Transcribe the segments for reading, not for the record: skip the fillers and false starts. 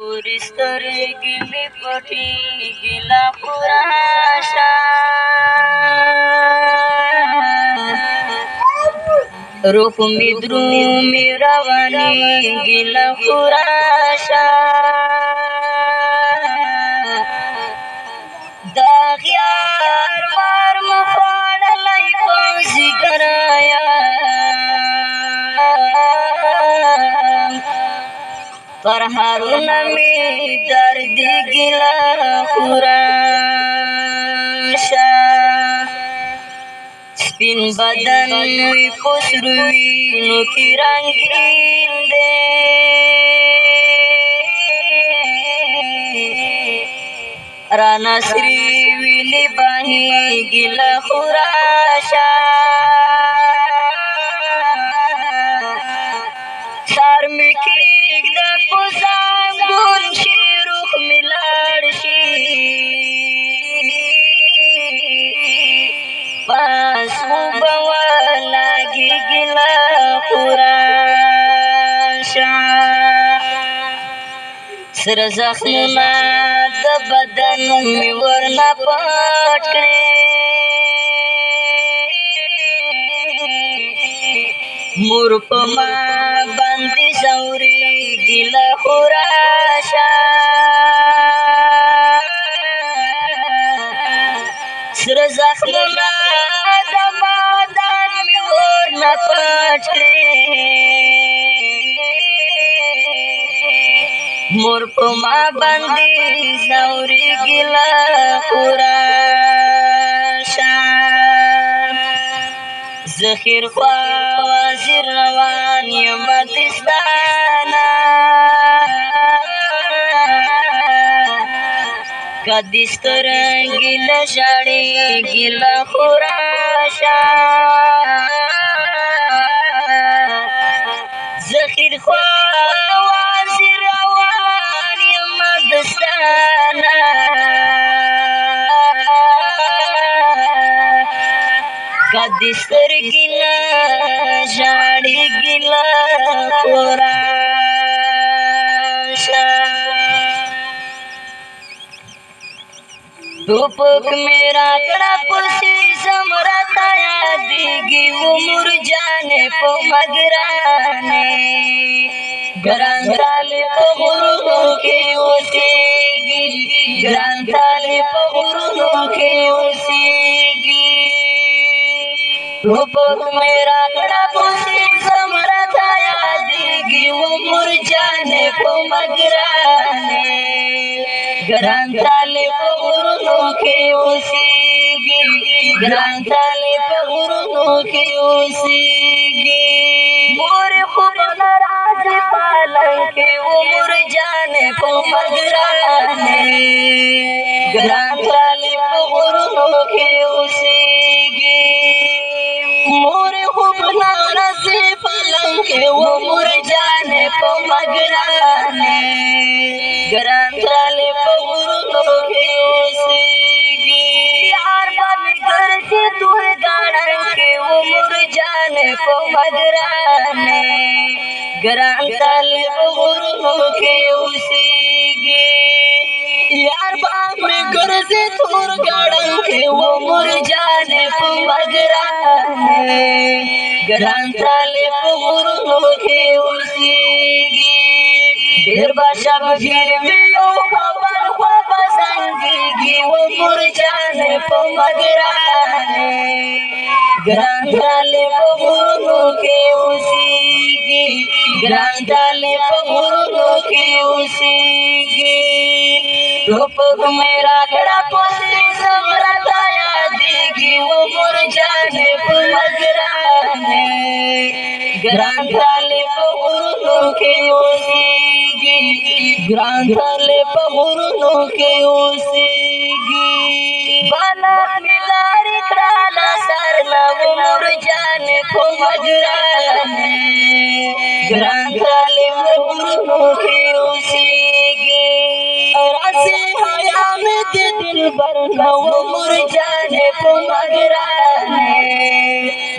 سترګې مې پټېږي لا خراشا روح مې درومي روانېږي لا خراشا دا خیار مار مې خوړلی په ځیګر پر هارونه مې دردېږي لا خراشا سپین بدن مې په سرو وینو کې رنګین دی رانه سرې وینې بهېږي له خراشا سر مې کېږده په زنګون چې روح مې لاړ شي پس اوبه ولګېږي له خراشا سره زخمونه د بدن مې ورنه پټ کړې مور په ما باندې ځورېږي له خراشا سره زخمونه د بدن مې ورنه پټ کړې مور په ما باندې ځورېږي له خراشا زخیر خوا وزیر روان یم دستانه که دې سترګې نه ژړېږي له خراشا زخیر خوا وزیر روان یم دستانه که دې سترګې نه ژړېږي له خراشا ټوپک مې راکړه پسې ځم راته یادېږي عمر جانې په مګرانې ګران طالب په غرونو کې اوسېږي ګران طالب په غرونو کې اوسېږي ټوپک مې راکړه پسې ځم راته یادېږي عمر جانې په مګرانې ګران طالب په غرونو کې اوسېږي ګران طالب په غرونو کې اوسېږي مور خوب نه راځي پالن کې عمر جانې په مګرانې ګران طالب په غرونو کې اوسېږي مور خوب نه راځي پالن کې عمر جانې په مګرانې ګران طالب په غرونو کې اوسېږي یار به مې ګرځي تور ګاڼه کې عمر جانې په مګرانې ګران طالب په غرونو کې اوسېږي یار به مې ګرځي تور ګاڼه کې عمر جانې په مګرانې ګران طالب په غرونو کې اوسېږي ډېر به شمشیر وي او خبر خوا به زنګېږي عمر جانې په مګرانې ګران طالب په غرونو کې اوسېږي ګران طالب په غرونو کې اوسېږي ټوپک مې راکړه پسې ځم راته یادېږي عمر جانې په مګرانې ګران طالب په غرونو کې اوسېږي ګران طالب په غرونو کې اوسېږي بالغ مې لارې کړه له سر نه عمر جانې په مګرانې ګران طالب په غرونو کې اوسېږي راسي حیا مې د دلبر نه عمر جانې په مګرانې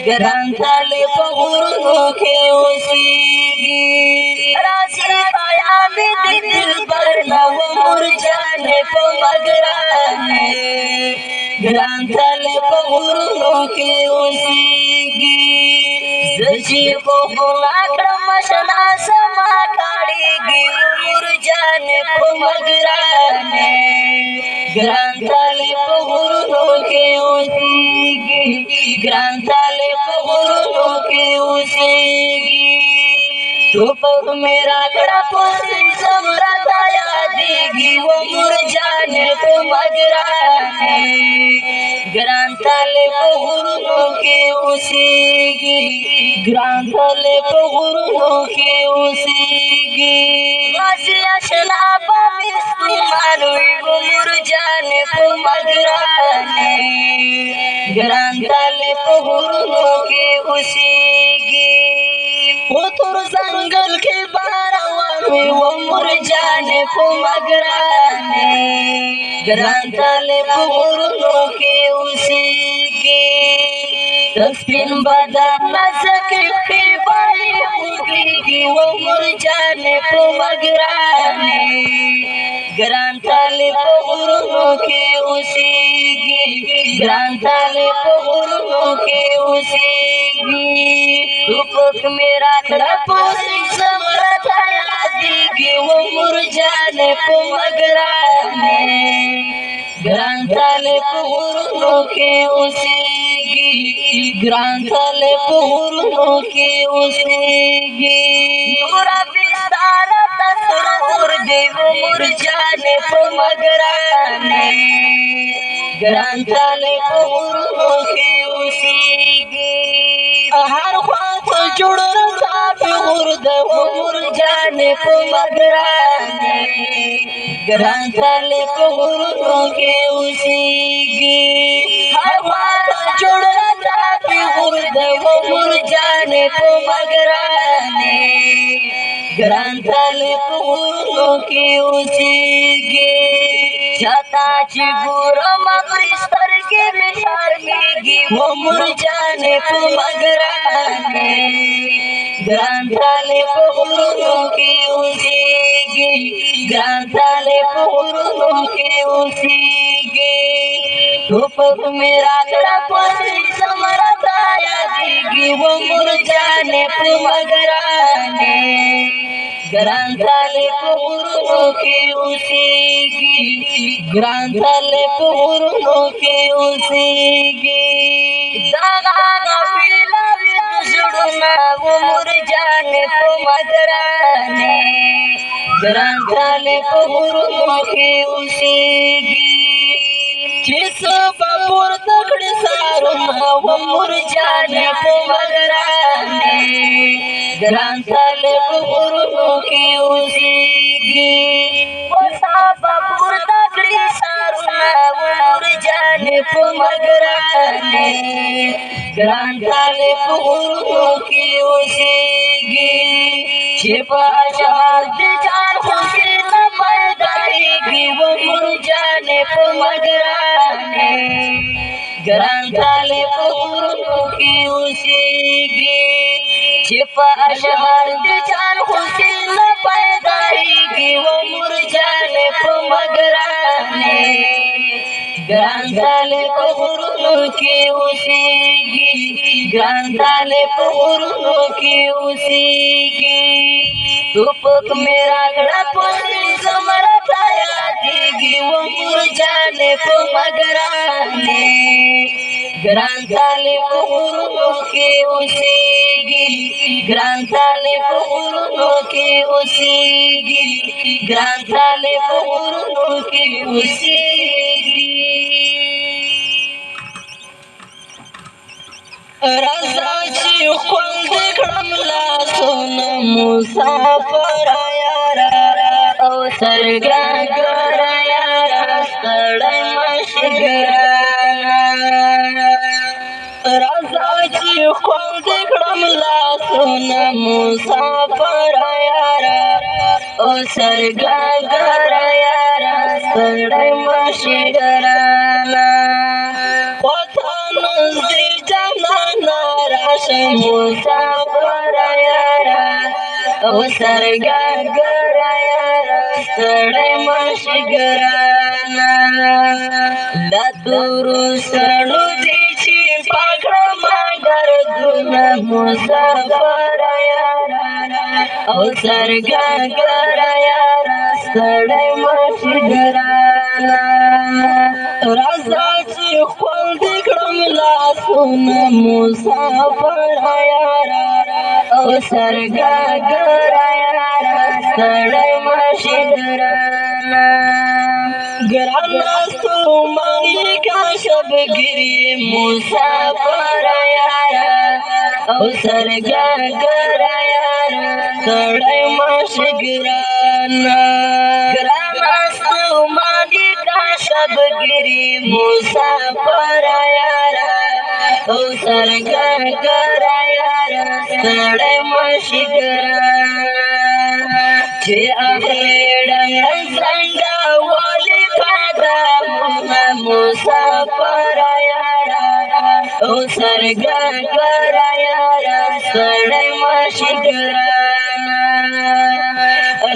ګران طالب په غرونو کې اوسېږي راسي यामी दिल पर नव मुरझाने को मगराने ग्रांथल पहुरो के उसीगी सजी को क्रमशना समा काढ़ेगी मुरझाने को मगराने ग्रांथल पहुरो के उसीगी ग्रांथल पहुरो के उसीगी रूप मेरा कड़ा पोसी समरताया देगी वो मुरझाने को मगराने ग्रांथल पहुरो के उसीगी ग्रांथल पहुरो के उसीगी वासिया शलाबा मिस्ती मानवी वो मुरझाने को मगराने ग्रांथल पहुरो के उसीगी वो तुर जंगल के बारवा में वो मुरझाने को मगराने ग्रांथल पहुरो के उसीगी तस्बिन बदा नजके बाई उगेगी वो मुरझाने को मगराने ग्रांथल पहुरो के उसीगी ग्रांथल पहुरो के उसीगी रूप मेरा पोसी समरताया देगी वो मुरझाने को मगराने ग्रांथल पहुरो के उसीगी ग्रांथल पहुरो के उसीगी नूरा विस्तार तसरूर देव मुरझाने को मगराने ग्रांथल पहुरो के उसीगी हर ख्वाब जुड़ रहा बेहुर्द वो मुरझाने को मगराने ग्रांथल पहुरो के उसीगी हर ख्वाब जुड़ रहा बेहुर्द वो मुरझाने को मगराने ग्रांथल पहुरो के उसीगी छताची गुरम बिस्तर के बिहार में वो मुरझाने को मगराने ग्रांथल पहुरो के उसीगी ग्रांथल पहुरो के उसीगी धूप मेरा कड़ा पोसी समरताया देगी वो मुरझाने को मगराने ग्रांथल पहुरो के उसीगी ग्रांथल पहुरो के उसीगी दागा पीला जुड़ना वो मुरझाने को मगराने ग्रांथल पहुरो के उसीगी जिस बपुर तकड़ सारुना वो मुरझाने को मगराने ग्रांथल पहुरो के उसीगी बपुर तकड़ सारुना वो मुरझाने को मगराने ग्रांथल पहुरो के उसीगी छिपा शहाद जान हुसैन पैदाएगी वो मुरझाने को मगराने ग्रांथल पहुरो के उसीगी छिपा शहाद जान हुसैन पैदाएगी वो मुरझाने को मगराने ग्रांथल पहुरो के उसीगी ग्रांथल पहुरो के उसीगी रूप मेरा कड़ा पोसी समरताया देगी वो मुरझाने को मगराने ग्रांथल पहुरो के उसीगी ग्रांथल पहुरो के उसीगी ग्रांथल पहुरो के उसीगी रजाची खुंद क्रमला सोन मुसाफर यारा अवसर गरा यारा सड़ै मशगराना रजाची खुंद क्रमला सोन मुसाफर यारा अवसर गरा यारा सड़ै मशगराना मुसाफर यारा او سرګر یار ستړی مشي ګرانا دا تور سړو دي چې پکړه مگر ګنا مسافر یار او سرګر یار ستړی مشي ګرانا رازا چې خپل دې کړم لاسونه مسافر یار او سرګر یار ستړی مشي ګرانا ګرانا ستوماني کا شبګری مسافر یار او سرګر یار ستړی مشي ګرانا ګرانا ستوماني کا شبګری مسافر یار او سرګر یار ستړی مشي ګرانا چې اخیړه څنګه ولې قدمونه مسافر یار او سرګر یار ستړی مشي ګرانا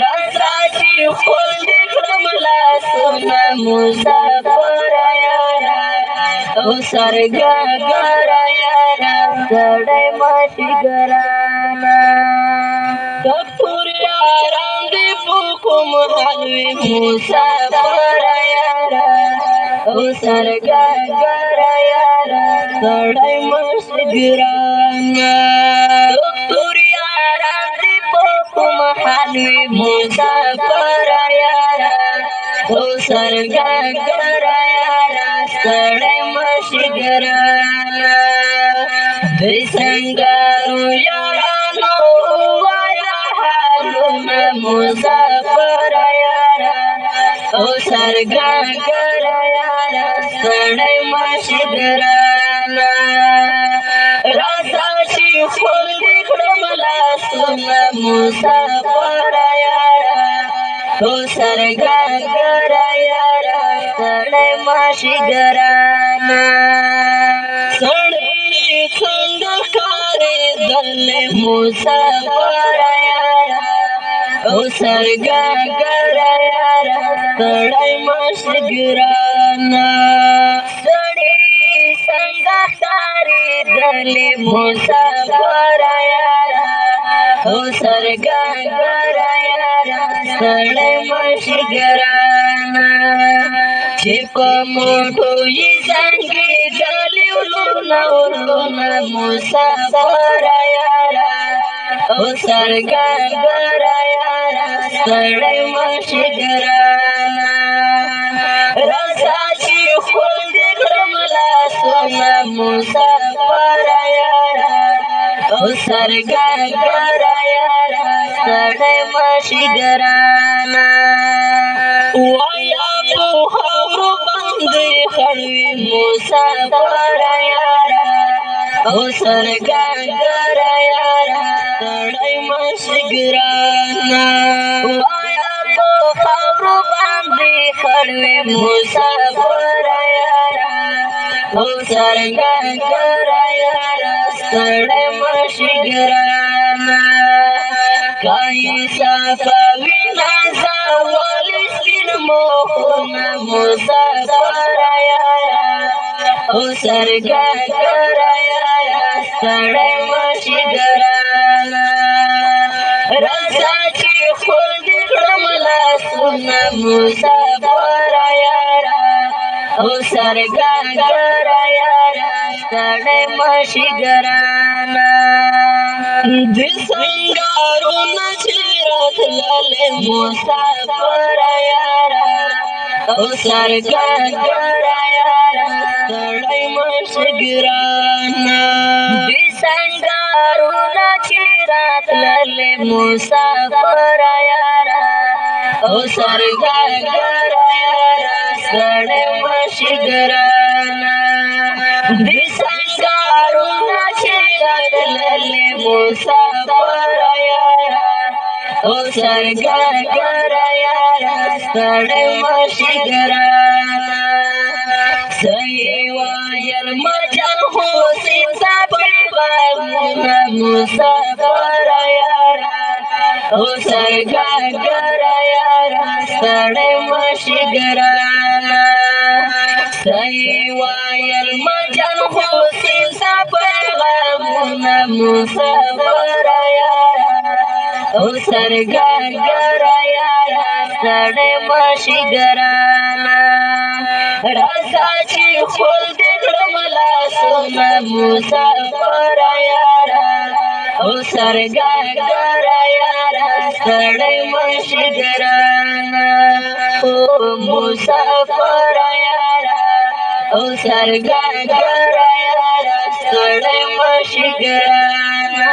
راسه چې خپل دې کړم لاسونه مسافر یار او سرګر یار ستړی مشي ګرانا دکتور یاران دې په کوم حال وي مسافر یار او سرګر یار ستړی مشي ګرانا دکتور یاران دې په کوم حال وي مسافر یار او سرګر یار ستړی مشي ګرانا دې سنگارو یارانو وایا حالونه مسافر یار او سرګر یار ستړی مشي ګرانا راسه چې خپل دې کړم لاسونه مسافر یار او سرګر یار ستړی مشي ګرانا څنګه ښکارېدل مسافر یار او سرګر یار ستړی مشي ګرانا سړی څنګه ښکارېدل مسافر یار او سرګر یار ستړی مشي ګرانا چې په موټو یې زنګېدلې ولونه مسافر یار او سرګر یار ستړی مشي ګرانا راسه چې خپل دې کړم لاسونه مسافر یار او سرګر یار ستړی مشي ګرانا وایا په خاورو باندې خړوي مسافر یار او سرګر یار ستړی مشي ګرانا وایا په خاورو باندې خړوي مسافر یار او سرګر یار ستړی مشي ګرانا کای صفوي نازا ولې سپین مخونه مسافر یار او سرګر یار ستړی مشي ګرانا راسه چې خپل دې کړم لاسونه مسافر یار او سرګر یار ستړی مشي ګرانا د سنگارونه چې راتللې مسافر یار او سرګر یار ستړی مشي ګرانا د سنگارونه چې راتللې مسافر یار او سرګر یار ستړی مشي ګرانا د سنگارونه چې راتللې مسافر یار او سرګر یار ستړی مشي ګرانا صحیح وایل مجان حسین صاحب مسافر یار او سرګاګرا یارا ستړی مشي ګرانا صحیح وایل مجن حسین تا پیغامونه مسافر یارا او سرګاګرا یارا ستړی مشي ګرانا راسه چې خپل دې کړم لاسونه مسافر یارا او سرګاګرا یارا ستړی مشي ګرانا او مسافر یارا او سرګاګرا یارا ستړی مشي ګرانا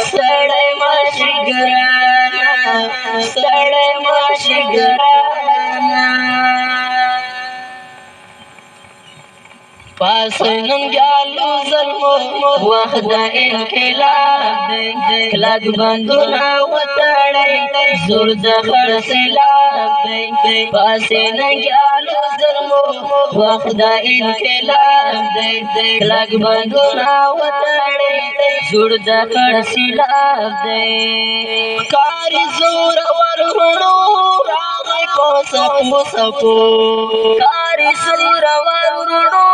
ستړی مشي ګرانا ستړی مشي ګرانا پاس ننګیالو ظلمو وخت د انقلاب دی کلک بندونه وتړی زور د خرڅلاب دی پاس ننګیالو ظلمو وخت د انقلاب دی کلک بندونه وتړی زور د خرڅلاب دی کاری زور ورونو راغی په سپو سپو کاری زور ورونو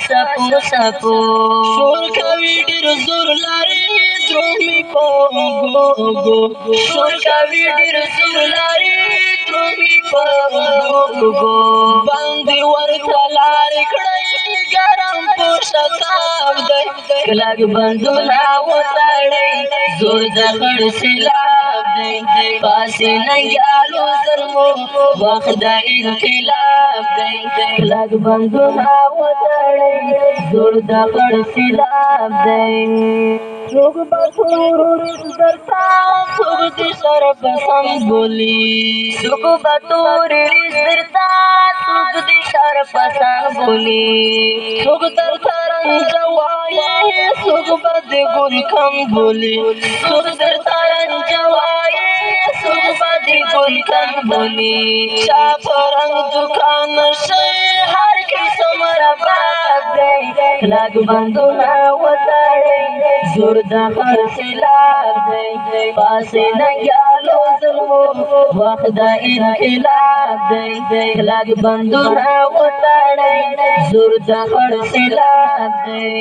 سپو سپو شور کوي ډېر زور لري درومي په اوږو شور کوي ډېر زور لري درومي په اوږو باندې ورته لارې کړئ ګرم په شتاب دی کلک بندونه وتړئ زور د خرڅلاب دی پاسې ننګیالو ظلمو وخت د انقلاب دی کلک بندونه زور د خرڅلاب دی څوک به تور درته څوک دې سر پسند بولي څوک به تور درته څوک دې سر پسند بولي څوک درته رنځ وایي څوک به دې ګل کم بولي څوک درته رنځ وایي څوک به دې ګل کم بولي چا په رنګ دوکان شي هر قسم رباب دی کلک بندونه وتړئ زور د خرڅلاب دی پاسې ننګیالو ظلمو وخت د انقلاب دی کلک بندونه وتړئ زور د خرڅلاب دی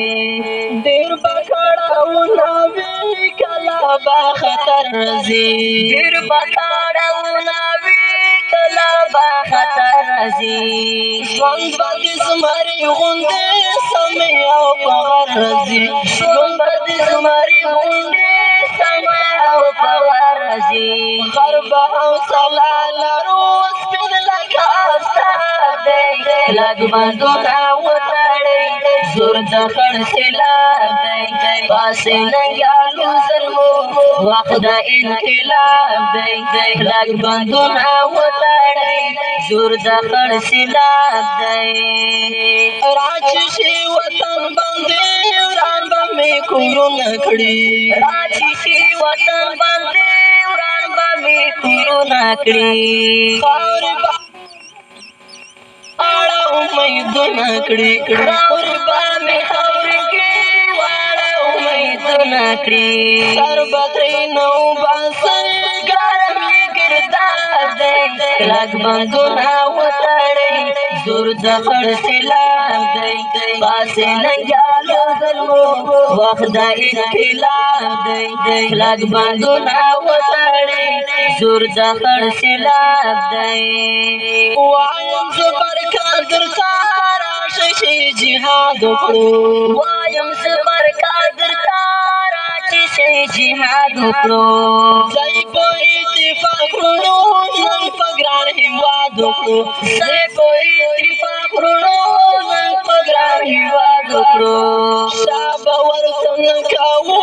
ډېر به کړاوونه وي کله به خطر راځي ډېر به کړاوونه وي کله به خطر راځي ژوند به د زمري غوندې سمې او په غر راځي ژوند به د زمري غوندې سمې او په غر راځي غر به حوصله لرو سپین لکه آفتاب دی کلک بندونه وتړئ زور د خرڅلاب دی پاسې ننګیالو ظلمو وخت د انقلاب دی کلک بندونه وتړئ زور د خرڅلاب دی راچی شي وطن باندې وران به مې کورونه کړي راچی شي وطن باندې وران به مې کورونه کړي خاورې به اړه امیدونه کړي خاورې به مې خاورې کې واړه امیدونه کړي سر به ترې نه وباسئ ګرم یې ګرداب دی کلک بندونه وتړئ زور د خرڅلاب دی پاسې ننګیالو ظلمو وخت د انقلاب دی کلک بندونه وتړئ زور د خرڅلاب دی وایم زه برکت درته راشئ چې جهاد وکړو وایم زه برکت درته راشئ چې جهاد وکړو ځای په اتفاق کړو نن په ګران هېواد وکړو ځای په اتفاق کړو نن په ګران هېواد وکړو شا به ورته نه کوو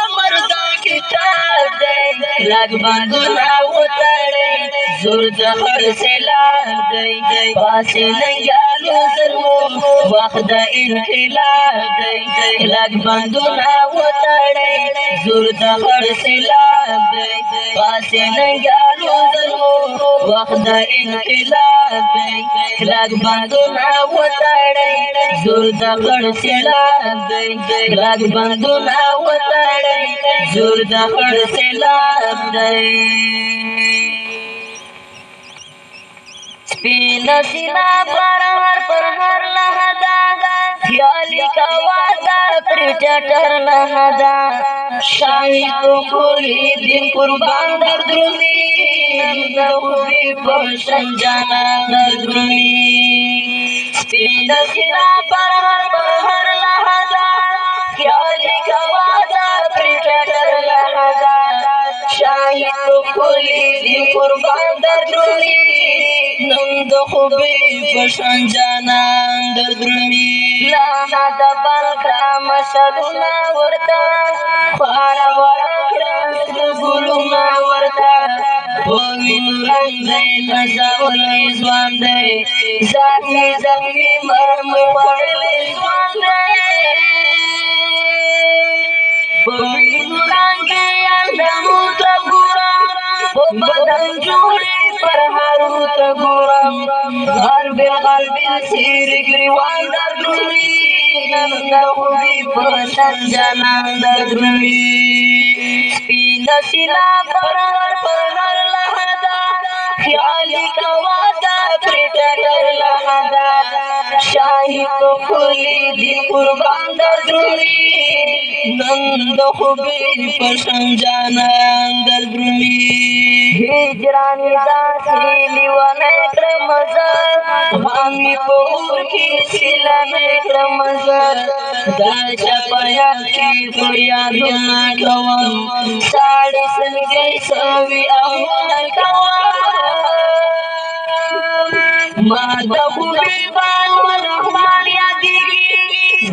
امر دا کتاب دی کلک بندونه وتړئ زور د خرڅلاب دی پاسې ننګیالو ظلمو وخت د انقلاب دی کلک بندونه وتړئ زور د خرڅلاب دی پاسې ننګیالو ظلمو وخت د انقلاب دی کلک بندونه وتړئ زور د خرڅلاب دی کلک بندونه وتړئ زور د خړ سیلاب دی سپینا سینا پر هر لحظه خیالی کوا دا پر ټټر لحظه شاهی تو کولی دین قربان در درومی د خوبی پرشن جانا در درومی سپینا سینا پر هر لحظه خیالی کوا دا پر ټټر لحظه شاهی تو کولی دین قربان در درومی نم د خوبی پشان جانان در درمی لانا د بلکا مشدونا ورتا خوارا ورکڑا د گلونا ورتا ووین رنگ دی نزاول ایزوان دی زخمی زخمی مرمی خوڑل ایزوان دی ووین رنگ اندمو تا گورا بدن جوڑی پر هارو تا گورم غربی سیر گریوان در درمی نند خوبی پرشن جانان در درمی سپینا سینا پر هر لحظه خیالی کوادا پریٹا در لحظه شاہی تو کھلی دل قربان در درمی نند خوبی پرشن جانان در درمی هجرانی داسی لیوان اکرمزر غامی پور کی سیلان اکرمزر دا چپایا کی فریادو ناکوام ساڑی سنگی سوی احوال کوام ما دا خوبی بانو رحمان یادیگی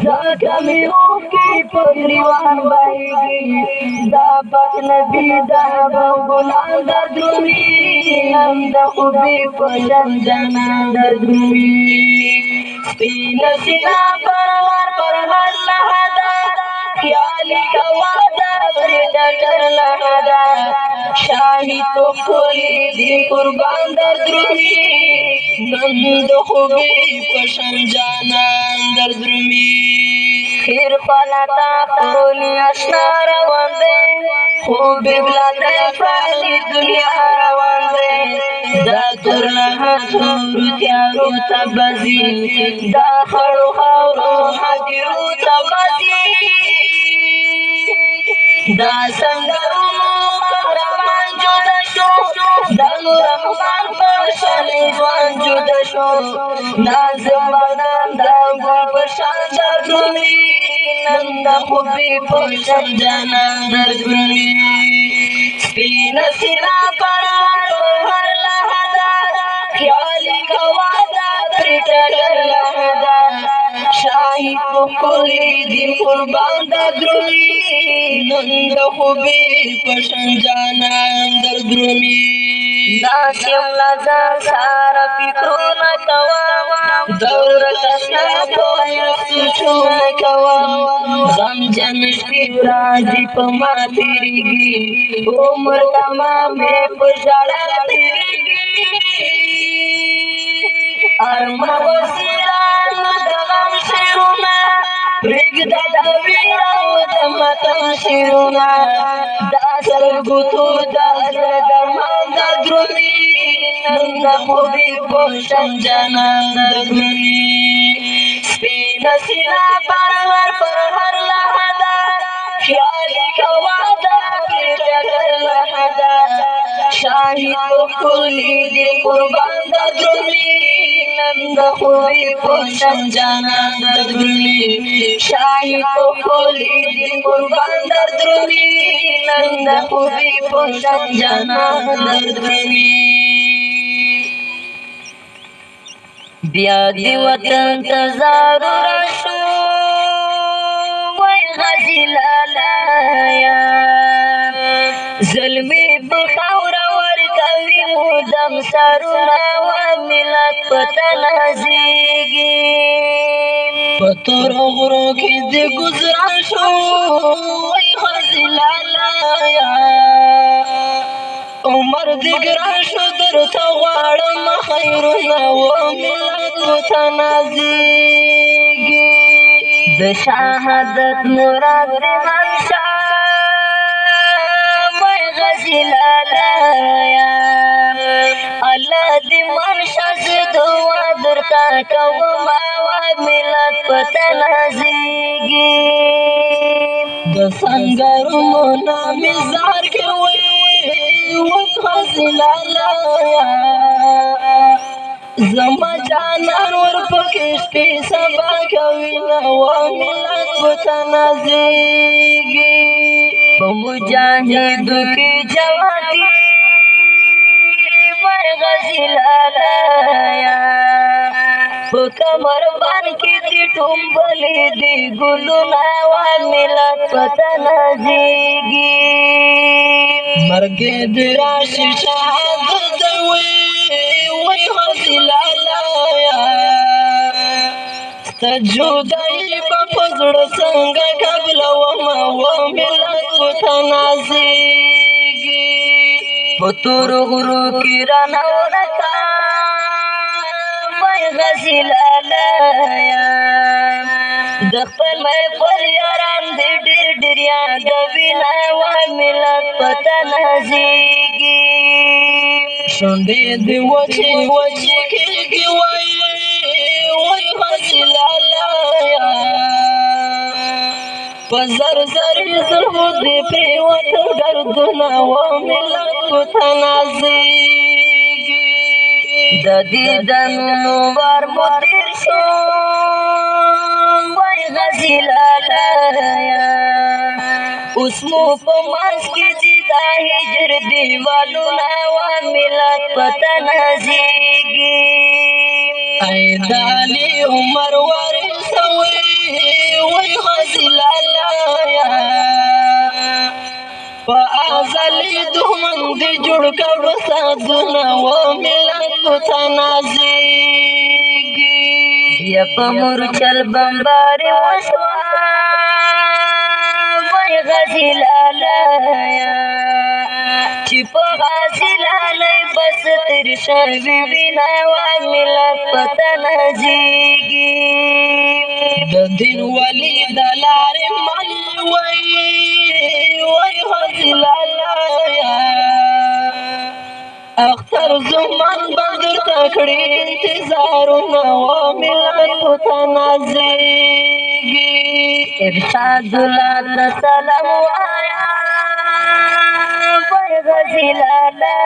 زکمی اوکی پگریوان بائیگی دا پاک نبی دا بغلان در درمی نند خوبی پشن جانان در درمی سپینا سینا پر هر لحظه خیالی کوادا پر ټټر لحظه شاهی تو کھولی دی قربان در درمی نند خوبی پشن جانان در درمی خیر خلطا خولی اشنا روان دی خوب بلند فعلی دنیا روان دی دا تر لها تورو تیارو تبازی دا خړو خاورو حجرو تبازی دا سنگرونو قهرمان جدا شو دا نور رحمان پرشان ایزوان جدا شو دا زبانان دا گل پرشان در درمی نند خوبی پرشان جانان در درمی سپینا سینا پر هر لحظه خیالی کوادا پریٹا در لحظه شاہی تو کھولی دل قربان در درمی نند خوبی پشن جانان در درمی ناسیم لزا سارا فکرو نکوام دور تشنا پویا سوچو نکوام غم جنشتی راجی پا ما تیریگی عمر تمام پشاڑا تیریگی ارما وسیران دغم شیرونا پرگدا دویراو دمتم شیرونا دا سرگوتو دا درمان در درمی نند خوبی پوشن جانان در درمی سپینا سینا پر هر لحظه خیالی کوادا پریٹا در لحظه شاہی تو کھولی دل قربان در درمی نند خوبی پوشن جانان در درمی شاہی تو کھولی دل قربان در درمی نند خوبی پوشن جانان در درمی بیا دی وطن تزار رشو وی غزی لالایا ظلمی بخور ورکوی مودم سرونا و ملت پتن حزیگی پتر غرو کی دی گزران شو وی غزی لالایا عمر دیگران شو در تا غوارم خیرنا و ملت متنازیگی د شهادت مراد دی منشا کوما وای ملت پته نازیږي د سنګرونو نامې زار کې وای خزلاله زما جانان ورپکې شپې سبا کوي نو ملت پته نازیږي په مجاهدو کې جوادي وای غزلاله په کمر باندې دې ټومبلې دي ګلونه وای ملت پته نازیږي مرګ دې راشي شهادت دی وای غزلاله ستا جدایي به په زړه څنګه قبلومه وای ملت پته نازیږي په تورو غرو کې رانه ورکه وای غزلاله د خپل محفل یاران دې ډېر یادوینه وای ملت پته نازیږي شونډې دې وچې کېږي وای غزلاله په زر زلفو دې پرېوته دردونه وای ملت پته نازیږي د دیدنونو وار مو تېر شو وای غزلاله اوس مو په منځ کې دي دا هجر دیوالونه وای ملت پته نازیږي ای د علي عمر وارث وای غزلاله په ازلي دښمن دې جوړ کړو سازونه وای ملت پته نازیږي بیا په مورچل بمباري وشوه وای غزلاله چې په غزلالۍ بس تېر شوي وینه وای ملت پته نازیږي د دین ولي د لارې مل وای غزلاله اختر زمان بدر تکړې انتظارونه وای ملت پته نازیږي ارشاد الله ته سلام وایا وای غزلاله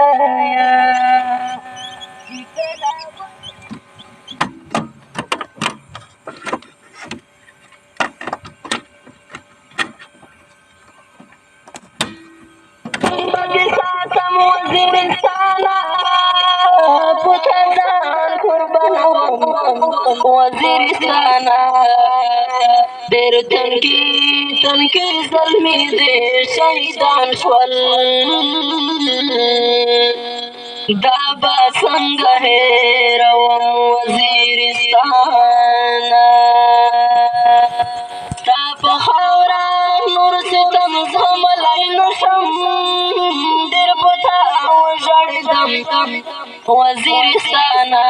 ساتم وزیرستانه پته ځان قربانوم وزیرستانه ډېر تنکي زلمي دې شهیدان شول دا به څنګه هېروم وزیرستانه ستا په خاوره نور ستم زغملی نشم ډېر په تا وژړېدم وزیرستانه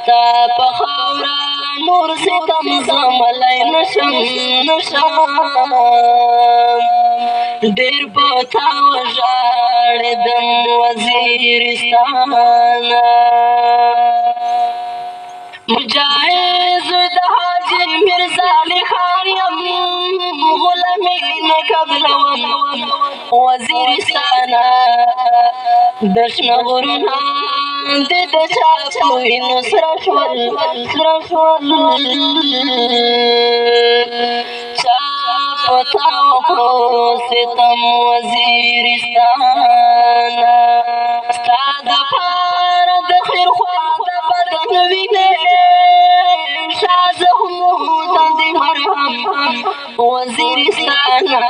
ستا په خاوره نور ستم زغملی نشم ډېر په تا وژړېدم وزیرستانه مجاهد د حاجي میرزا علي خان یم غلامي نه قبلوم وزیرستانه د شنه غرونه دې د چا په وینو سره شول چا په تا وکړو ستم وزیرستانه ستا دپاره د خیر خوا د بدن وینې وزیرستانه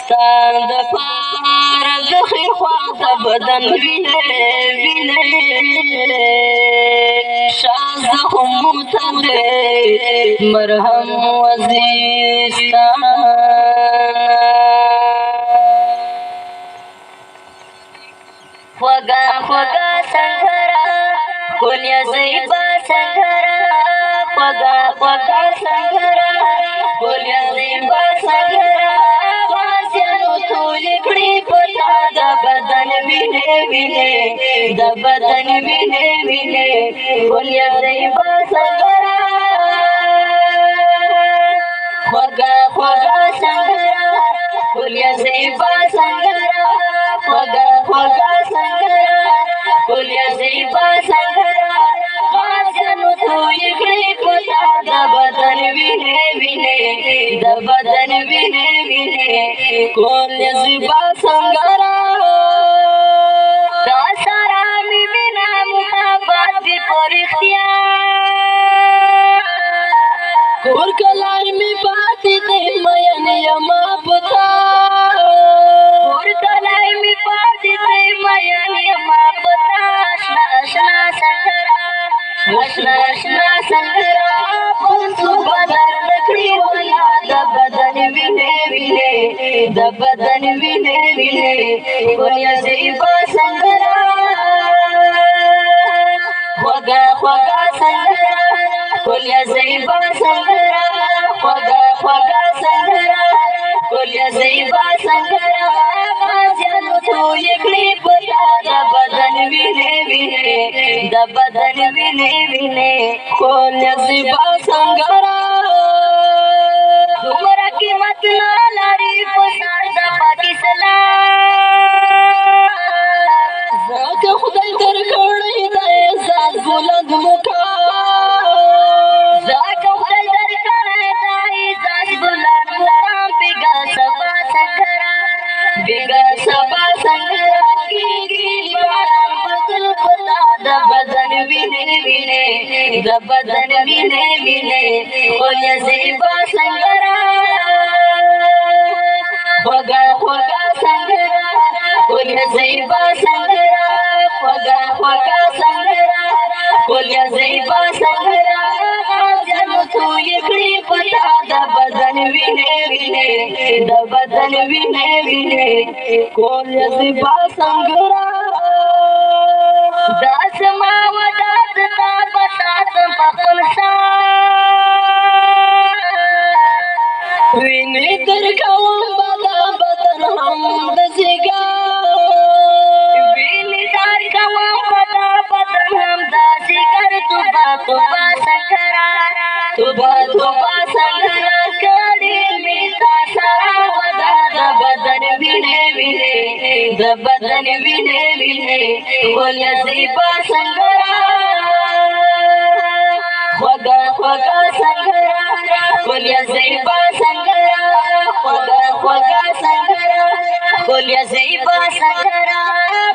ستا دپاره د خیر خوا د بدن وینې شاه زخمو ته دې مرهم وزیرستانه خوږه سنګره ښکلې زیبا سنګره خوږه سنګره ښکلې زیبا سنګره غازیانو ټولې کړې په تا د بدن وینه وینه د بدن وینه وینه ولیا زیبا سنگرا خوگا خوگا سنگرا ولیا زیبا سنگرا خوگا خوگا سنگرا ولیا زیبا سنگرا غازنو تو یکړی پتا د بدن وینه وینه د بدن وینه وینه ولیا زیبا سنگرا دا سارا می بنا محبت دی پرختیا کور کلای می پاتې دی مین یما پتا کور کلای می پاتې دی مین یما پتا آشنا آشنا سنگرا آشنا آشنا سنگرا پنسو بدر نکړي ولا د بدن وینه وینه د بدن وینه وینه ولیا زیبا سنگرا خوگا خوگا سنگرا ولیا زیبا سنگرا خوگا خوگا سنگرا ولیا زیبا سنگرا غازیانو تو یکړي پتا د بدن وینه وینه د بدن وینه وینه ولیا زیبا سنگرا دومره قیمت نه لري په سر د پاک اسلام زکه خدای درکړی دی ذات بلند مقام زکه خدای درکړی دی ذات بلند مقام بیګا سبا سنگرا بیګا سبا سنگرا کیږي باران بدل پتا د بدن وینه وینه د بدن وینه وینه ولیا زیبا سنگرا خوگا خوگا سنگرا ولیا زیبا سنگرا خوگا خوگا سنگرا ولیا زیبا سنگرا غازیانو تو یکړي پتا د بدن وینه وینه د بدن وینه وینه ولیا زیبا سنگرا داس ما ودات تا بسات پخپل وینه درکوم بدا بدن هم د زیګا وینه درکوم بدا بدن هم د زیګر توبه سنگرا توبه سنگرا کړي می تا سره ودا د بدن وینه وینه د بدن وینه وینه ولیا زیبا سنگرا خوگا خوگا سنگرا ولیا زیبا سنگرا خوگا خوگا سنگرا ولیا زیبا سنگرا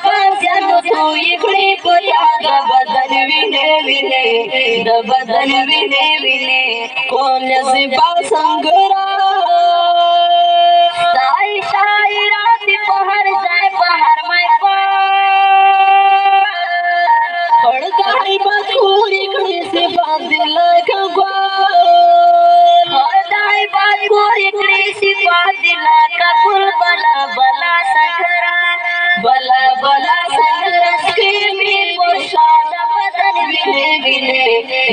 غازیانو تو یکړي پتا د بدن وینه وینه د بدن وینه وینه ولیا زیبا سنگرا سای شاعرات په هر ځای په هر میدان خړګای بخوري کړي صفات دل کګوان خړګای بخوري کړي صفات دل کګل بلا بلا سنگرا بلا بلا سنگرا سکیمی پوشاد بدن وینه وینه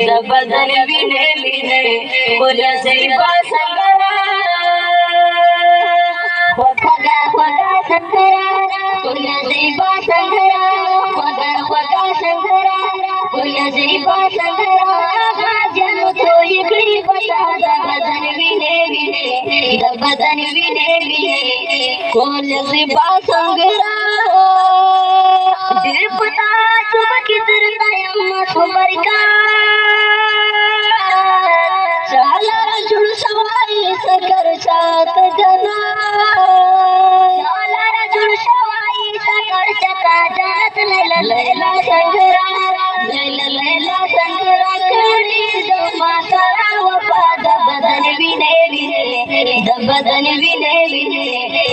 د بدن وینه وینه ولیا زیبا سنگرا خوگا خوگا سنگرا ولیا زیبا سنگرا خوگا خوگا سنگرا ولیا زیبا سنگرا غازیانو تو یکړي پتا د بدن وینه وینه د بدن وینه وینه ولیا زیبا سنگرا ډېر پتا چوب کې درتا یم خبر کا چالا جوړ شوای سکر چات جنا چالا جوړ شوای سکر چتا جات لیلا سنگرا لیلا سنگرا کړي زما سره وفا د بدن وینه وینه د بدن وینه وینه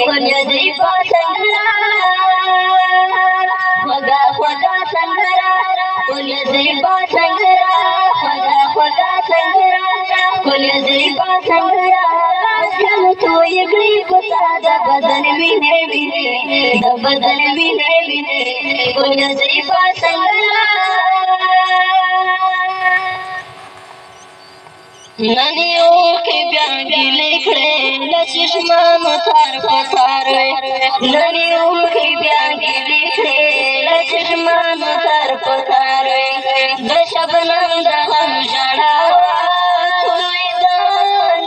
ولیا زیبا سنگرا خوگا خوگا سنگرا ولیا زیبا سنگرا خوگا خوگا سنگرا ولیا زیبا سنگرا غازیانو تو یکړي پتا د بدن وینه وینه د بدن وینه وینه ولیا زیبا سنگرا ننیو کې بیا ګلې کړې لچشمه متار پسار ننیو کې بیا ګیلې کړې له چشمانو تر پتار د شبنم د غم ژړا تویېده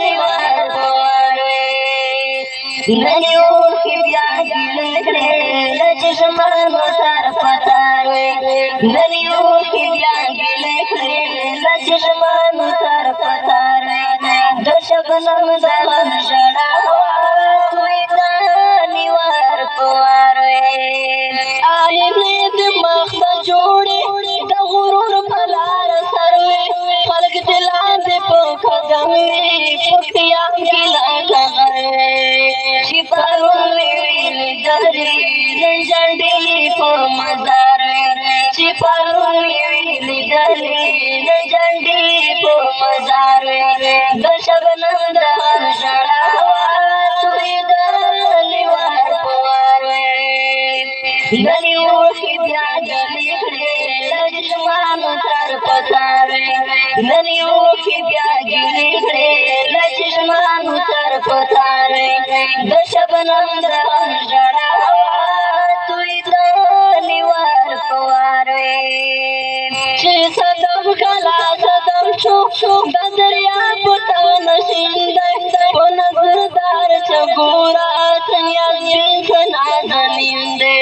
لیوار په وار نن یې اوښکې بیا ګیلې کړې له چشمانو تر پتار نن یې اوښکې بیا ګیلې کړې له چشمانو تر پتار د شبنم د غم ژړا تویېده لیوار په وار آینې د مخ ته جوړې د غرور په لار سروې خلک دې لاندې په قدم وي په خیام کې لکه غرې چې پرون مې لیدلې نن ژاړې په مزار چې پرون مې لیدلې نن ژاړې په مزار د شبنم د غم ژړا تویېده لیوار په وار نن یې اوښکې بیا ګیلې کړې له چشمانو تر پتار نن یې اوښکې بیا ګیلې کړې له چشمانو تر پتار د شبنم د غم ژړا تویېده لیوار په وار چې صدف کلا صدف شو د دریاب ته نشیندی په نظردار چګورا سنیازبین سنازنین دی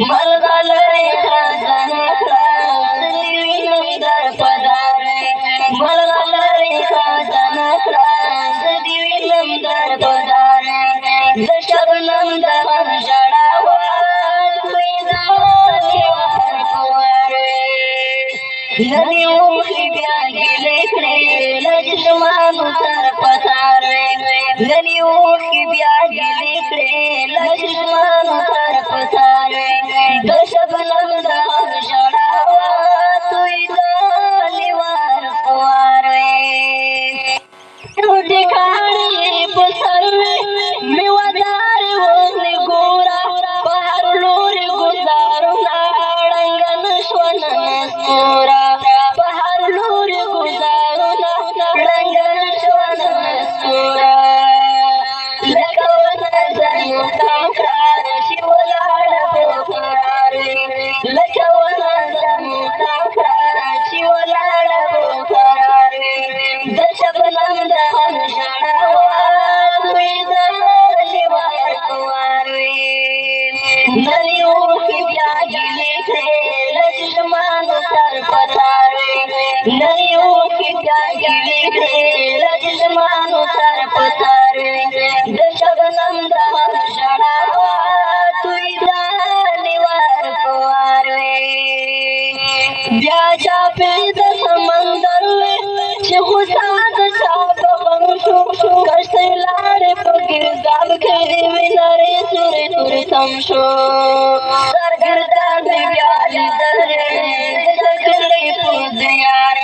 ملغلرې خزانه کړه دې وینم در په دار ملغلرې خزانه کړه دې وینم در په دار د شبنم د غم ژړا تویېده لیوار په وار نن یې اوښکې بیا ګیلې کړې له چشمانو تر پتار نن یې اوښکې بیا ګیلې کړې له چشمانو تر پتار د شبنم د غم ژړا تویېده لیوار په وار ټیکاڼې په سر میوهدارې وزلې ګوره په هر لورې ګلزارونه ړنګه نه شوه نن ستوره په هر لورې ګلزارونه ړنګه نه شوه نن ستوره لکه ونه ځنو تم کړه چې ولاړه په قرار لکه ونه ځنو تم کړه چې ولاړه په قرار د شبنم د غم ژړا تویېده لیوار په وار نن یې اوښکې بیا ګیلې کړې له چشمانو تر پتار نن یې اوښکې بیا ګیلې کړې له چشمانو تر پتار د شبنم د غم ژړا تویېده لیوار په وار بیا چاپې د سمندر چې غوسه د چا په غم شو کښتۍ لاړې په ګرداب کې وې نرۍ سورې تورې تم شو سرګردان مې بیا لیدلې د چکلۍ په دیار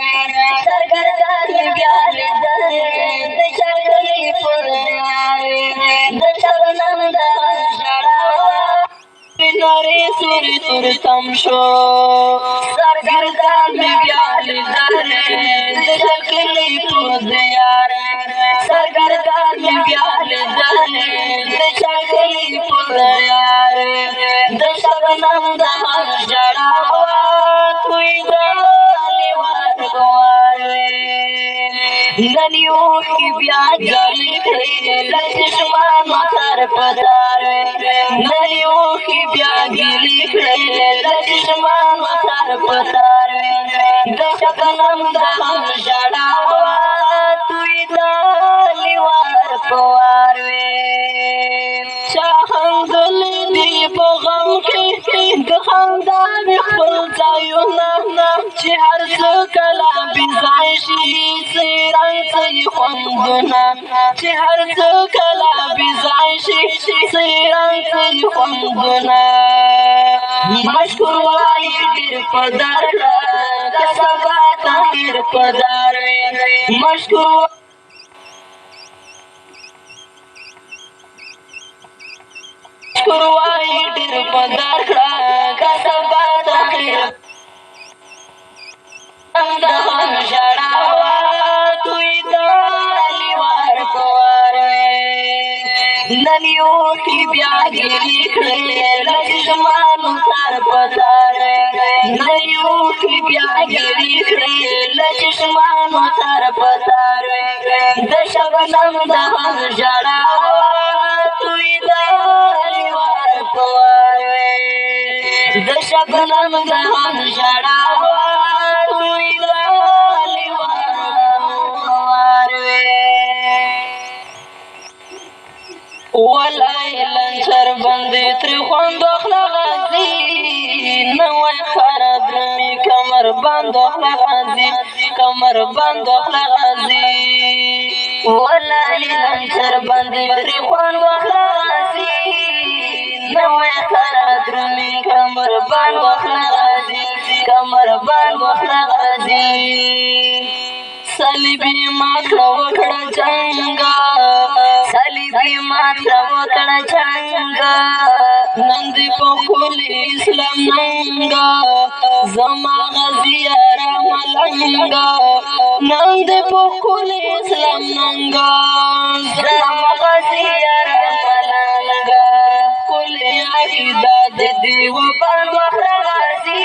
سرګردان مې بیا لیدلې د چکلۍ په دیار د شبنم د غم ژړا نرۍ سورې تورې تم شو سرګردان مې بیا لیدلې د چکلۍ په دیار سرګردان مې بیا لیدلې د چکلۍ په دیار د شبنم د غم ژړا تویېده لیوار په وار نن یې اوښکې بیا ګیلې کړې له چشمانو تر پتار نن یې اوښکې بیا ګیلې کړې له چشمانو تر پتار د شبنم د غم ژړا تویېده لیوار په وار چا خندلې دي په غم کې د خندا مې خپل ځایونه چې هر څه کله بې ځای شي څه یې رنګ څه یې خوندونه چې هر څه کله بې ځای شي څه یې رنګ څه یې خوندونه مشکور وایي ډېر په در کړه که سبا تغیر په در مشکور وایي ډېر په در کړه که سبا تغیر د غم ژړا تویېده لیوار په وار نن ننیوخی بیا گیری کړې لچشمانو تار پتار ننیوخی بیا گیری کړې لچشمانو تار پتار د شبنم د غم ژړا توی د لیوار پوار د شبنم د غم ژړا توی د لیوار پوار والای لنچر باندې تر خوند غازی نوای خره درمي کمر بند غازی کمر بند غازی والای لنچر باندې تر خوند غازی نوای خره درمي کمر بند غازی کمر بند غازی صلیبی ماته وکړه جنگا صلیبی ماته وکړه جنگا نن دې په کل اسلام ننګا زما غزي را ملنګا نن دې په کل اسلام ننګا زما غزي را ملنګا کل عقیده دې و بان وغازي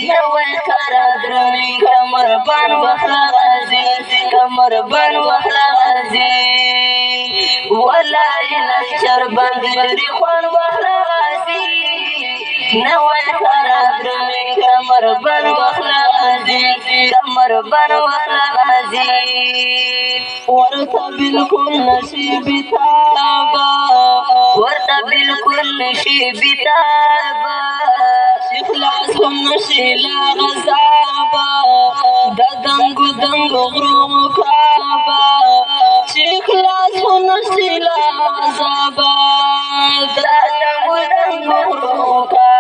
نوې خره درمي کمر بان وغازي کمر بان وغازي والله لنچر باندې خوان وغازي نوې خره درمي کمر بان وغازي کمر بان وغازي ورته بالکل نصیب تابا ورته بالکل نصیب تابا خلاص نشي لا غزابا د دنګو دنګو غرو کعبه چې خلاص نشي لا غزابا د دنګو دنګو غرو کعبه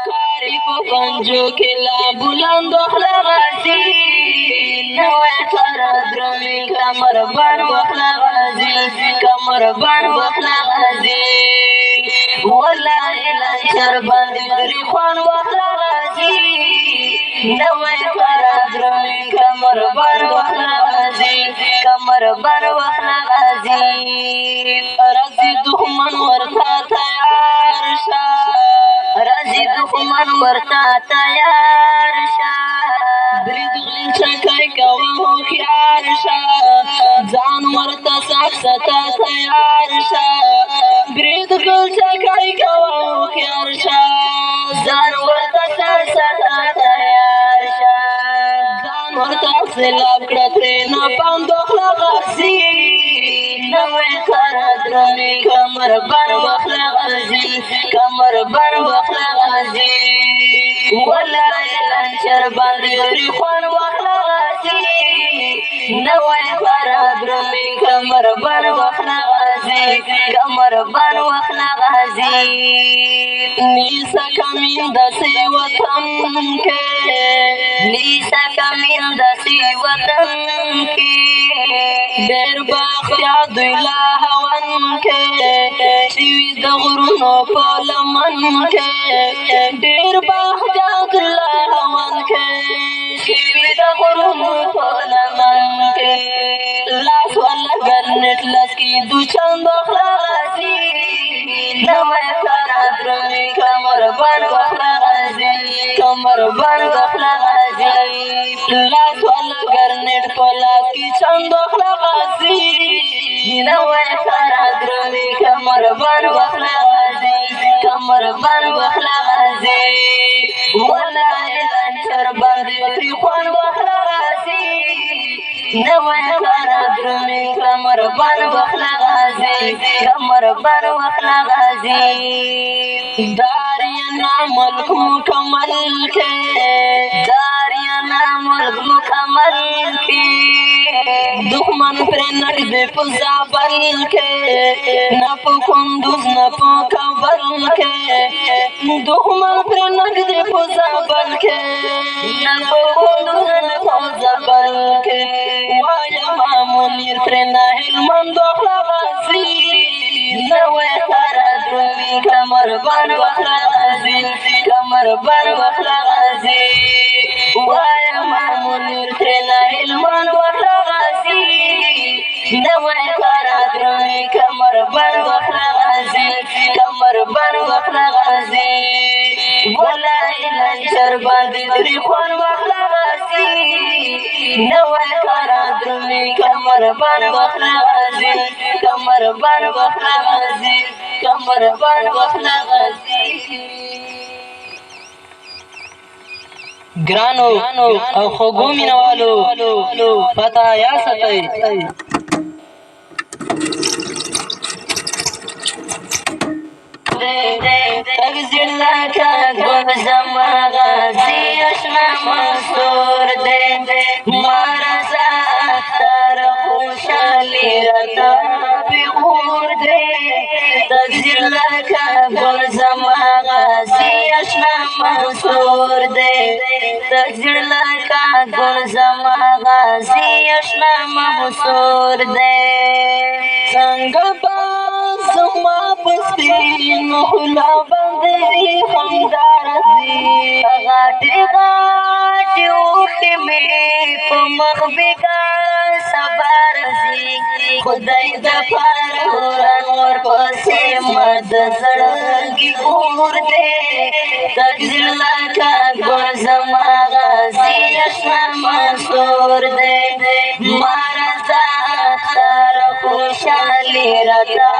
کاری په پنجو کې لا بلند غازي نوې خره درمي کمر بان غازي کمر بان غازي والله لنچر باندې لري خوان غازي نوې خره درمي کمر بان غازي کمر بان غازي راځي دښمن ورته تیار شه راځي دښمن ورته تیار شه برید غلچکی کوه هوښیار شه ځان ورته ساکسته تیار شه برید غلچکی کوه هوښیار شه ځان ورته ساکسته تیار شه ځان ورته سیلاب کړه ترېنه بند غازي نوې خره درمي کمر بان غازي کمر بان غازي والله لنچر باندې خوان غازي نوې خره درمي کمر بان غازي کمر بان غازي نیسا کمین دسی وطن کے نیسا کمین دسی وطن کے دیر باختیا دوی لاهون کے شوی د غرونو په لمن کے دیر باختیا دوی لاهون کے شوی د غرونو په لمن کے لاس والا گرنٹ لسکی دو چند غازی نوې خره درمي کمر بان غازي کمر بان غازي لاس والا گرنٹ په لاس کې چند غازي نوې خره درمي کمر بان غازي کمر بان غازي والله لنچر باندې خوان غازي نوې خره درمي کمر بان غازي کمر بان غازي داریانا ملک مکمل کے داریانا ملک مکمل کے دښمن پر نک دې په زابل کې نه په کندوز نه په کابل کې دښمن پر نک دې په زابل کې نه په کندوز نه په زابل کې وایم منیر پر نه هلمند غازي نوې خره درمي کمر بان غازي کمر بان غازي وایم منیر پر نه هلمند غازي نوې خره درمي کمر باندې درې خوان واخله غازي نوی کارا درومي کمر باندې واخله غازي کمر باندې واخله غازي کمر باندې واخله غازي ګرانو او خوږو مینوالو پته یا ساتئ تغزل لکه ګل زما غازي اشنا منصور دی ما رضا اختر خوشحالي راته پیغور دی تغزل لکه ګل زما غازي اشنا منصور دی تغزل لکه ګل زما غازي اشنا منصور دی څنګه زما پسپین خلا بندری خمدار زی غاٹی غاٹی اوخی میں پمخ بگا سبار زی خدای دفار ورانور پسی مد زڑگی اور دے تقدیر لکا گل زما غازی اشنا منصور دے مارا زاتر خوشحالی رتا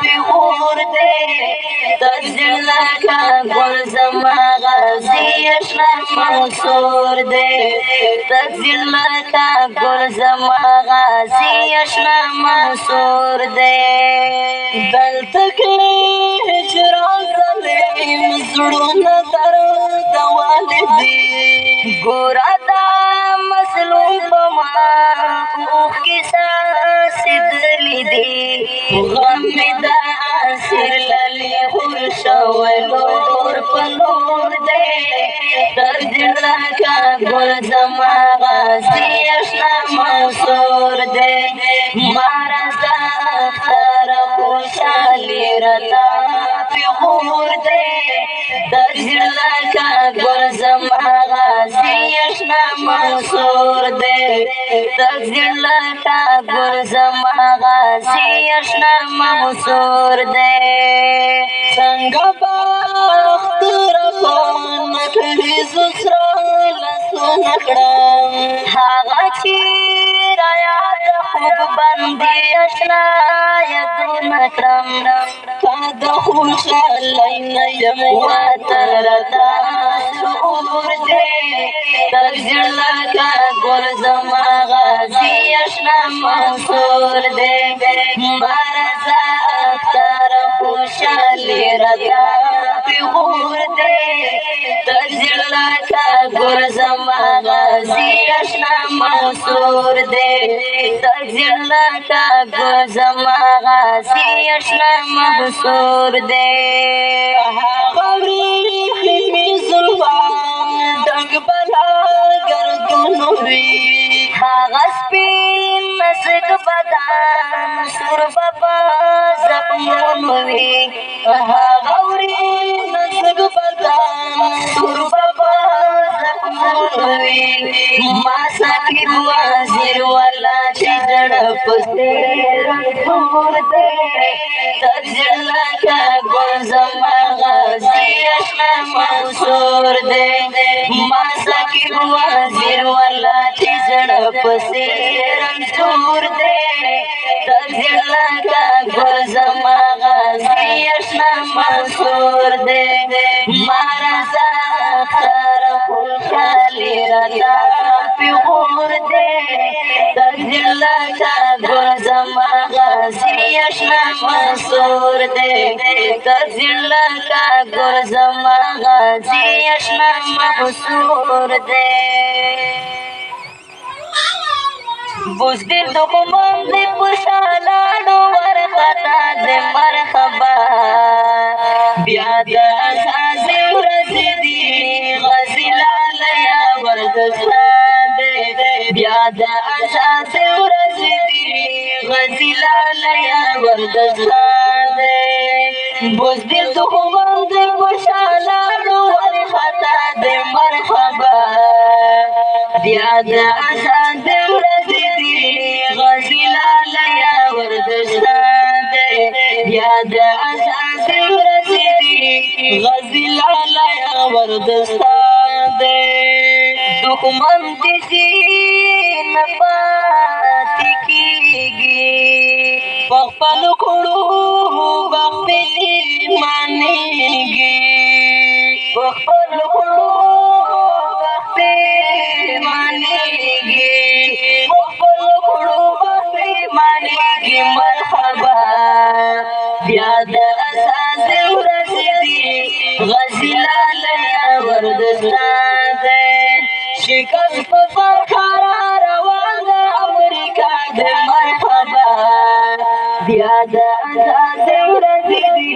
پیغور دے تقدیر لکا گل زما غازی اشنا منصور دے تقدیر لکا گل زما غازی اشنا منصور دے دل تکلی هجران ظلیم زړونه درد والدي ګورا دا مظلوم په ما اوښ کې ساسېدلي دي غم مې د اسیر للې خور شوی لور په لور دی تقدیر لکه ګل زما غازي اشنا منصور دی ما رضا اختر خوشحالي راته پیغور دی تقدیر لکه ګل زما غازي اشنا منصور دی تقدیر لکه ګل زما غازي اشنا منصور دی څنګه بخت رفان کړي زسرا لاسونه کړم هغه چې راياد خوب باندې اشنا یادونه کړم تا د خوشحالۍ نه یم وطن راته سرور دی تقدیر لکه ګل زما غازي اشنا منصور دی ما رضا اختر خوشحالي راته پیغور دی تقدیر لکه ګل زما غازي اشنا منصور دی تقدیر لکه ګل زما غازي اشنا منصور دی هغه وریښې مې زلفان دنګ بلا ګردونو وي هغه سپین نازک بدن سور بابا زخمونو وي هغه وریښې نازک بدن سور بابا زخمونو وي ما ساقي وزیر والا چې زړه پسې رنګور دی تقدیر لکه ګل زما غازي اشنا منصور دی ما ساقي وزیر والا چې زړه پسې رنګور دی تقدیر لکه ګل زما غازي اشنا منصور دی ما رضا اختر خوشحالي راته پیغور دی تقدیر لکه ګل زما غازي اشنا منصور دی تقدیر لکه ګل زما غازي اشنا منصور دی بزدل دخمان دی پشالاړو ورخطا دی مرحبا بیا د اساسې ورځې دي غازي لالیا وردستان دی بیا د اساسې ورځې دي غازي لالیا وردستان دی بزدل دخمان دی پشالاړو ورخطا دی مرحبا بیا د اساسې ورځې دي غازي لالیا وردستان دی بیا د اساسې ورځې دي غازي لالیا وردستان دے دښمن دې ځین پاتې کېږي په خپلو کړو به پښېمانېږي په خپلو کړو به پښېمانېږي په خپلو کړو به پښېمانېږي مرحبا بیا د اساسې ورځې دي غازي لالی وردستان دی شکست په فرخاره روان د امریکا دی مرحبا بیا د اساسې ورځې دي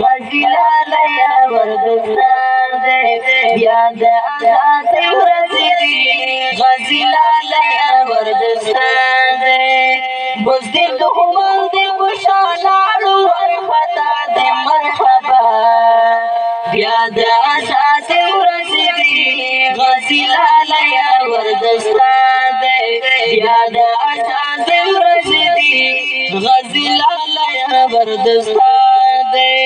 غازي لالی وردستان دی بیا د اساسې ورځې دي غازي لالی وردستان دی بزدل دښمن دی په شا لاړو ورخطا دی مرحبا بیا د اساسې ورځې دي غازي لالی وردستان دی بیا د اساسې ورځې دي غازي لالی وردستان دی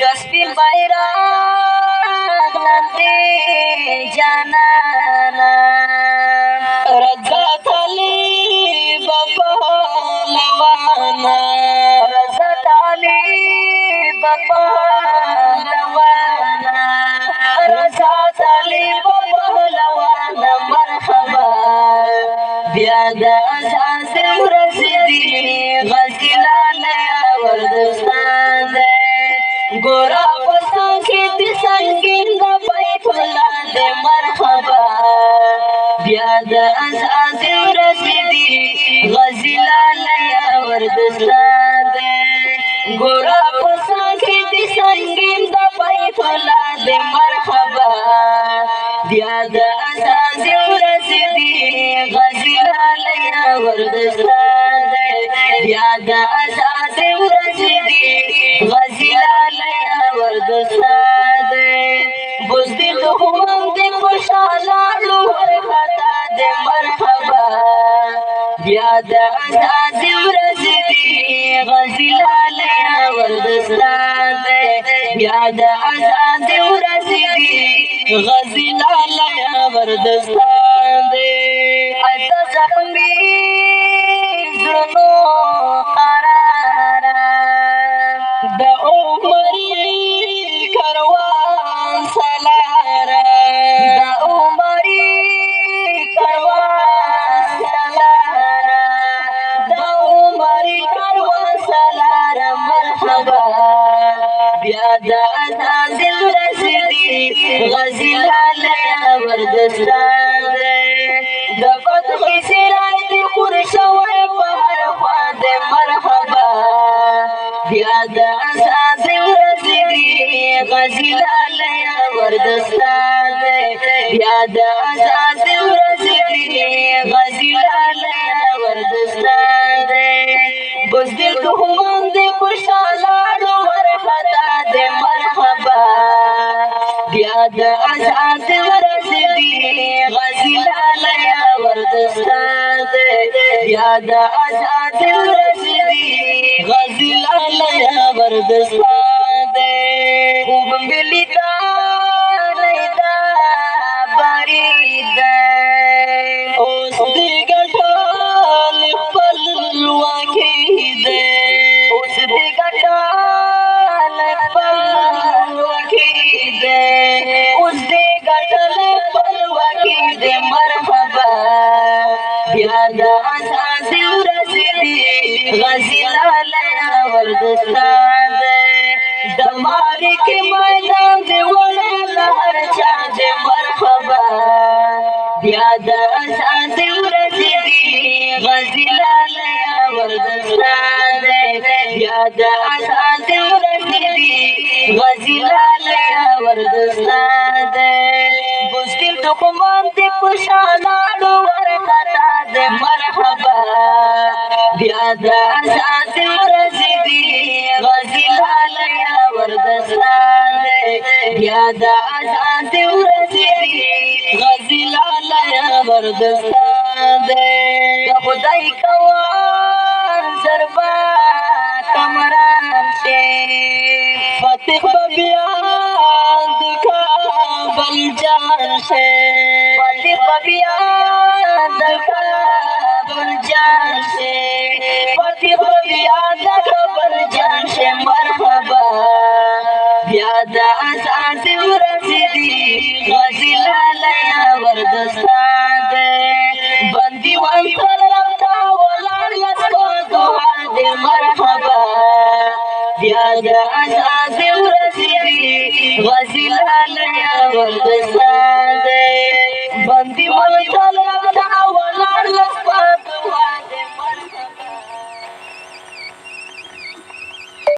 د سپین بیرغ لاندې جانانه رضا طالب پهلوانا رضا طالب پهلوانا رضا طالب پهلوانا مرحبا بیا د اساسې ورځې دي غازي لالی وردستان دی ګوره په څنګ کې د سنګین د بیت الله دی مرحبا بیا د اساسې ورځې دي غازي لالی وردستان دی ګوره په څنګ کې د سنګین د بیت الله دی مرحبا بیا د اساسې ورځې دي غازي لالی وردستان دی بیا د اساسې ورځې دي غازي لالی وردستان دی بزدل دښمن دی په شا لاړو ورخطا دی مرحبا بیا د اساسې ورځې دي غازي لالی وردستان دی بیا د اساسې ورځې دي غازي لالی وردستان دی د زخمي زړونو قراره د عمري کاروان سالاره د عمري کاروان سالاره د عمري کاروان سالاره مرحبا بیا د اساسې ورځې دي غازي لالی وردستان دی د فتحې سراج دی خور شوی په هر خوا دی مرحبا بیا د اساسې ورځې دي غازي لالی وردستان دی بیا د اساسې ورځې دي غازي لالی وردستان دی بزدل دښمن دی په شا لاړو ورخطا دی مرحبا بیا د اساسې ورځې دي غازي لالی وردستان دی بیا د اساسې ورځې دي غازي لالی وردستان دی خوب مې لیدلی دا برید دی اوس دې ګټلې خپلواکي دی اوس دې ګټلې خپلواکي دی اوس دې ګټلې خپلواکي دی مرحبا بیا د اساسې ورځې دي غازي لالی وردستان دی د معرکې میدان دی وړی له هر چا دی مرحبا بیا د اساسې ورځې دي غازي لالی وردستان دی بیا د اساسې ورځې دي غازي لالی وردستان دی بزدل دښمن دی په شا لاړو ورخطا دی مرحبا بیا د اساسې ورځې دي غازي لالی وردستان دی بیا د اساسې ورځې دي غازي لالی وردستان دی د خدای کوان زربا کمران شي فتح به بیا د کابل جان से पति पपिया दखा बन जान से पति पपिया दखा बन जान से मरहबा यादा आसासी रसीदी वजीला लया वरदस्तान दे बंदी वंतर रखता वला लस्को दुआ दे मरहबा यादा आसासी रसीदी वजीला लया वरदस्तान